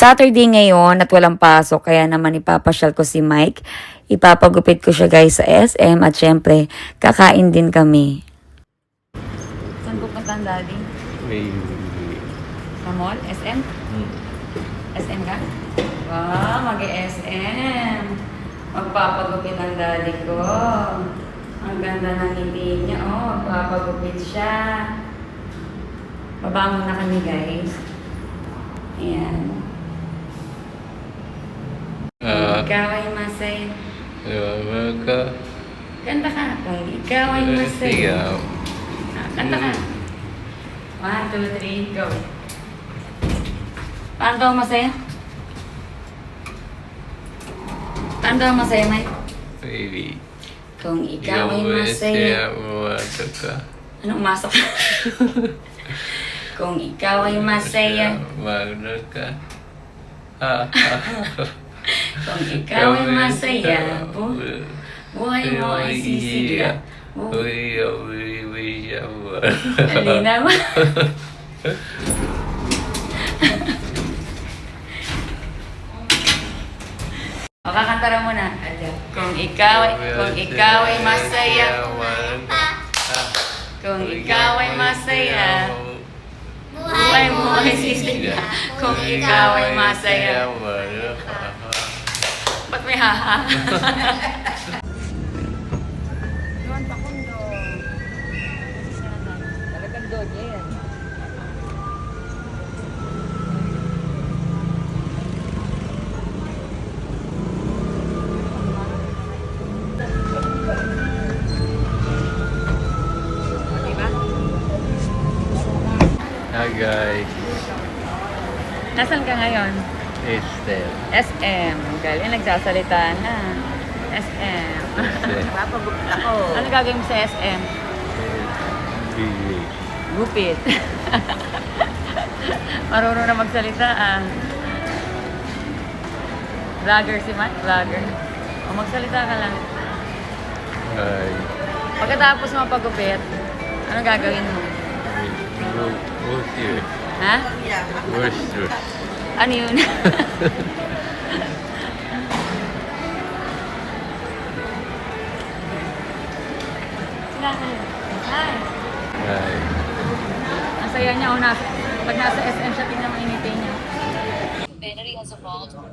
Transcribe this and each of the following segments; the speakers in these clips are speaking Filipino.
Saturday ngayon at walang pasok, kaya naman ipapasyal ko si Mike. Ipapagupit ko siya guys sa SM at syempre, kakain din kami. Saan pupunta ang daddy? Sa mall? SM? SM ka? Wow, mag-SM. Magpapagupit ang daddy ko. Ang ganda ng ngiti niya. Oh, magpapagupit siya. Babangon na kami guys. Ayan. Ikaw ay masaya. Kanta ka. Kung ikaw ay masaya. Kanta ka. 1, 2, 3, go. Paano daw masaya? Paano daw masaya, Mike? Baby. Kung ikaw ay masaya. Anong umasok? Kung ikaw ay masaya. Magna ka. Kung ikaw ay masaya, buhay mo ay sisigla. Dali naman. O, kakantara mo na. Kung ikaw ay masaya. Kung ikaw ay masaya. Buhay mo ay sisigla. Kung ikaw ay masaya. Ba't may haha? Doon, pakundo. Talagang doon, yan. Diba? Hi guys. Nasaan ka ngayon? Estelle. SM. Galing nagsasalita na. SM. Papagupit ako. Ano gagawin mo sa SM? Busy. Gupit. Marunong na magsalita ah. Vlogger si Mike? Vlogger. O magsalita ka lang. Hi. Pagkatapos mapagupit, ano gagawin mo? What's yours? Ha? Where's yours? Ano yun? Sila ka yun. Hi. Hi. Ang saya niya. Pag nasa SM siya, tingnan mo initay niya. Battery has evolved. I'm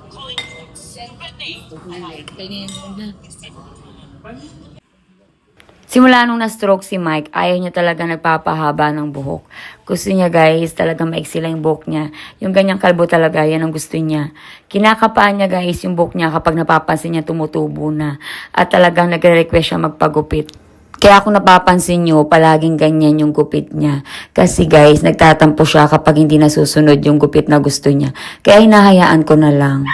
calling Sydney. Simula nung na-stroke si Mike, ayaw niya talaga nagpapahaba ng buhok. Gusto niya guys, talaga maiksi lang yung buhok niya. Yung ganyang kalbo talaga, yan ang gusto niya. Kinakapaan niya guys yung buhok niya kapag napapansin niya tumutubo na. At talagang nagre-request siya magpagupit. Kaya kung napapansin niyo, palaging ganyan yung gupit niya. Kasi guys, nagtatampo siya kapag hindi nasusunod yung gupit na gusto niya. Kaya hinahayaan ko na lang.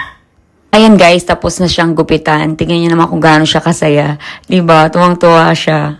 Ayan guys, tapos na siyang gupitan. Tingnan niyo naman kung gaano siya kasaya. Diba? Tuwang-tuwa siya.